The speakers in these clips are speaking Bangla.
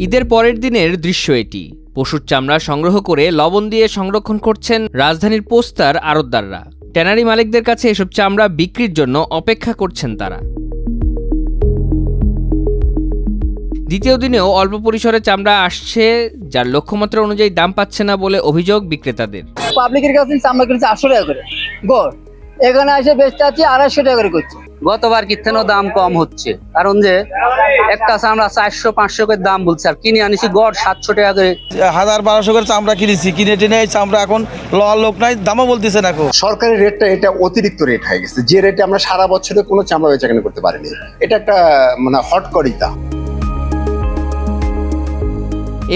ঈদের পরের দিনের দৃশ্য এটি। পশুর চামড়া সংগ্রহ করে লবণ দিয়ে সংরক্ষণ করছেন রাজধানীর পোস্তার আড়তদাররা। ট্যানারি মালিকদের কাছে এসব চামড়া বিক্রির জন্য অপেক্ষা করছেন তারা। দ্বিতীয় দিনেও অল্প পরিসরে চামড়া আসছে, যার লক্ষ্যমাত্রা অনুযায়ী দাম পাচ্ছে না বলে অভিযোগ বিক্রেতাদের। পাবলিকের কাছে চামড়া কিনছে 800 টাকা করে গড়, এখানে এসে বেচতে আছে 250 টাকা করে করছে। গতবার কিথেনও দাম কম হচ্ছে, কারণ যে একটা চামড়া 400-500 করে দাম বলছে, আর কিনে আনিছি গড় 700 টাকা করে। 1000-1200 করে চামড়া কিনেছি, কিনে টেনে এই চামড়া এখন লওয়ার লোক নাই, দামও বলতেছে না। সরকারি রেটটা এটা অতিরিক্ত রেট হয়ে গেছে, যে রেটে আমরা সারা বছরে কোনো চামড়া বেচাকেনা করতে পারিনি। এটা একটা হটকরিতা।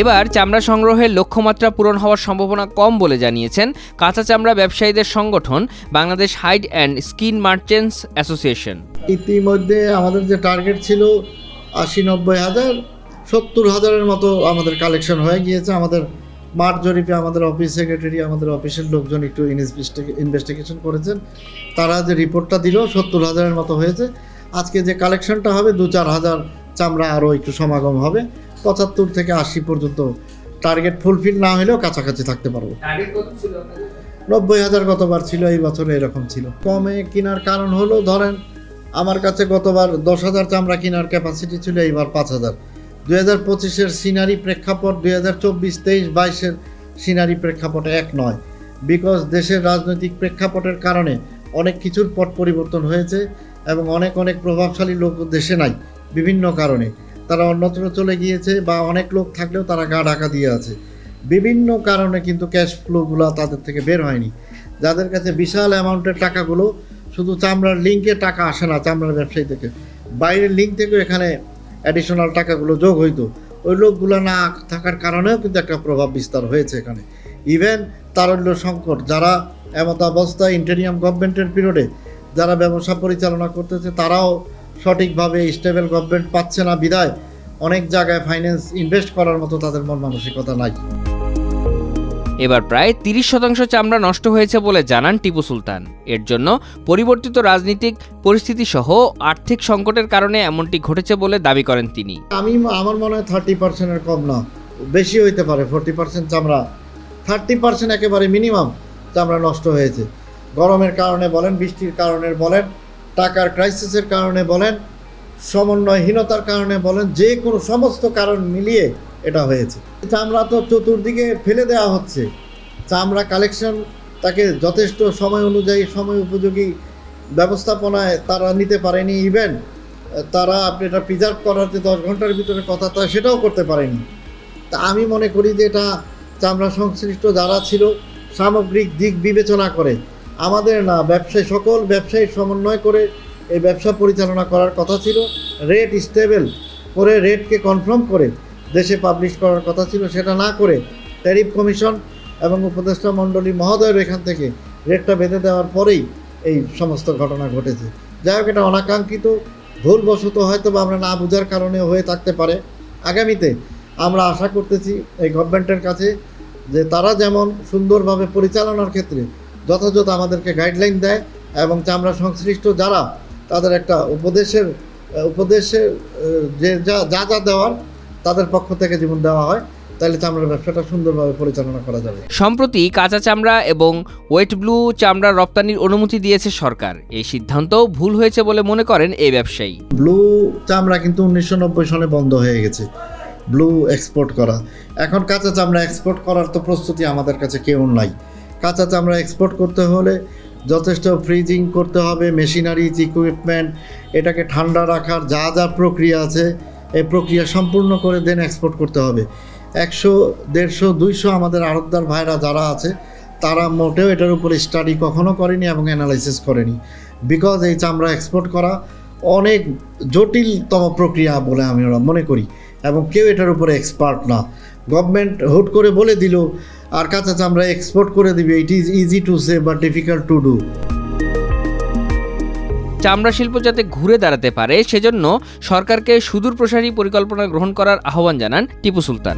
এবার চামড়া সংগ্রহের লক্ষ্যমাত্রা পূরণ হওয়ার সম্ভাবনা কম বলে জানিয়েছেন কাঁচা চামড়া ব্যবসায়ীদের সংগঠন Bangladesh hide and skin merchants association. ইতিমধ্যে আমাদের যে টার্গেট ছিল 80-90 হাজার, 70 হাজারের মতো আমাদের কালেকশন হয়ে গিয়েছে। আমাদের মাঠ জরিপে আমাদের অফিস সেক্রেটারি, আমাদের অফিসের লোকজন একটু ইনভেস্টিগেশন করেছেন, তারা যে রিপোর্টটা দিল 70 হাজারের মতো হয়েছে। আজকে যে কালেকশনটা হবে 2-4 হাজার চামড়া আরও একটু সমাগম হবে, 75 থেকে 80 পর্যন্ত টার্গেট ফুলফিল না হলেও কাছাকাছি থাকতে পারবো। 90 হাজার গতবার ছিল, এই বছরে এরকম ছিল। কমে কেনার কারণ হলো, ধরেন আমার কাছে গতবার 10 হাজার চামড়া কেনার ক্যাপাসিটি ছিল, এইবার 5 হাজার। 2025-এর সিনারি প্রেক্ষাপট 2024-23-22-এর সিনারি প্রেক্ষাপটে এক নয়, বিকজ দেশের রাজনৈতিক প্রেক্ষাপটের কারণে অনেক কিছুর পট পরিবর্তন হয়েছে এবং অনেক প্রভাবশালী লোক দেশে নাই বিভিন্ন কারণে। তারা অন্যত্র চলে গিয়েছে বা অনেক লোক থাকলেও তারা গা ঢাকা দিয়ে আছে বিভিন্ন কারণে, কিন্তু ক্যাশ ফ্লোগুলো তাদের থেকে বের হয়নি। যাদের কাছে বিশাল অ্যামাউন্টের টাকাগুলো, শুধু চামড়ার লিঙ্কে টাকা আসে না চামড়ার ব্যবসায়ী থেকে, বাইরের লিঙ্ক থেকেও এখানে অ্যাডিশনাল টাকাগুলো যোগ হইতো, ওই লোকগুলো না থাকার কারণেও কিন্তু একটা প্রভাব বিস্তার হয়েছে এখানে। ইভেন তারল্য সংকট, যারা এমত অবস্থায় ইন্টেরিয়াম গভর্নমেন্টের পিরিয়ডে যারা ব্যবসা পরিচালনা করতেছে, তারাও সঠিকভাবে স্টেবল গভর্নমেন্ট পাচ্ছে না, বিদায় অনেক জায়গায় ফাইন্যান্স ইনভেস্ট করার মতো তাদের মন মানসিকতা নাই। এবার প্রায় 30% চামড়া নষ্ট হয়েছে বলে জানান টিপু সুলতান। এর জন্য পরিবর্তিত রাজনৈতিক পরিস্থিতি সহ আর্থিক সংকটের কারণে এমনটি ঘটেছে বলে দাবি করেন তিনি। আমার মনে হয় 30%-এর কম না, বেশি হইতে পারে। 40% চামড়া, 30% একেবারে মিনিমাম চামড়া নষ্ট হয়েছে। গরমের কারণে বলেন, বৃষ্টির কারণে বলেন, টাকার ক্রাইসিসের কারণে বলেন, সমন্বয়হীনতার কারণে বলেন, যে কোনো সমস্ত কারণ মিলিয়ে এটা হয়েছে। চামড়া তো চতুর্দিকে ফেলে দেওয়া হচ্ছে, চামড়া কালেকশন তাকে যথেষ্ট সময় অনুযায়ী সময় উপযোগী ব্যবস্থাপনায় তারা নিতে পারেনি। ইভেন তারা আপনি এটা প্রিজার্ভ করার যে 10 ঘন্টার ভিতরে কথা, তা সেটাও করতে পারেনি। তা আমি মনে করি যে এটা চামড়া সংশ্লিষ্ট যারা ছিল সামগ্রিক দিক বিবেচনা করে, আমাদের না, ব্যবসায়ী সকল ব্যবসায়ীর সমন্বয় করে এই ব্যবসা পরিচালনা করার কথা ছিল। রেট স্টেবল করে, রেটকে কনফার্ম করে দেশে পাবলিশ করার কথা ছিল, সেটা না করে ট্যারিফ কমিশন এবং উপদেষ্টা মণ্ডলী মহোদয়ের এখান থেকে রেটটা বেঁধে দেওয়ার পরেই এই সমস্ত ঘটনা ঘটেছে। যাই হোক, এটা অনাকাঙ্ক্ষিত, ভুলবশত হয়তো বা আমরা না বোঝার কারণে হয়ে থাকতে পারে। আগামীতে আমরা আশা করতেছি এই গভর্নমেন্টের কাছে যে তারা যেমন সুন্দরভাবে পরিচালনার ক্ষেত্রে যথাযথ আমাদেরকে গাইডলাইন দেয় এবং চামড়া সংশ্লিষ্ট যারা তাদের একটা উপদেশে যে যা দেওয়ার তাদের পক্ষ থেকে যেমন দেওয়া হয়, তাহলে চামড়ার ব্যবসাটা সুন্দরভাবে পরিচালনা করা যাবে। সম্প্রতি কাঁচা চামড়া এবং ওয়েট ব্লু চামড়া রপ্তানির অনুমতি দিয়েছে সরকার। এই সিদ্ধান্ত ভুল হয়েছে বলে মনে করেন এই ব্যবসায়ী। ব্লু চামড়া কিন্তু 1990 সনে বন্ধ হয়ে গেছে ব্লু এক্সপোর্ট করা। এখন কাঁচা চামড়া এক্সপোর্ট করার তো প্রস্তুতি আমাদের কাছে কেউ নাই। কাঁচা চামড়া এক্সপোর্ট করতে হলে যথেষ্ট ফ্রিজিং করতে হবে, মেশিনারিজ, ইকুইপমেন্ট, এটাকে ঠান্ডা রাখার যা প্রক্রিয়া আছে, এই প্রক্রিয়া সম্পূর্ণ করে দেন এক্সপোর্ট করতে হবে। 100, 150, 200 আমাদের আড়তদার ভাইরা যারা আছে, তারা মোটেও এটার উপরে স্টাডি কখনো করেনি এবং অ্যানালাইসিস করেনি, বিকজ এই চামড়া এক্সপোর্ট করা অনেক জটিলতম প্রক্রিয়া বলে আমি মনে করি, এবং কেউ এটার উপরে এক্সপার্ট না। গভর্নমেন্ট হুট করে বলে দিল আর কাঁচা চামড়া এক্সপোর্ট করে দিবে, it is easy to say but difficult to do. চামড়া শিল্প যাতে ঘুরে দাঁড়াতে পারে, সেজন্য সরকারকে সুদূর প্রসারী পরিকল্পনা গ্রহণ করার আহ্বান জানান টিপু সুলতান।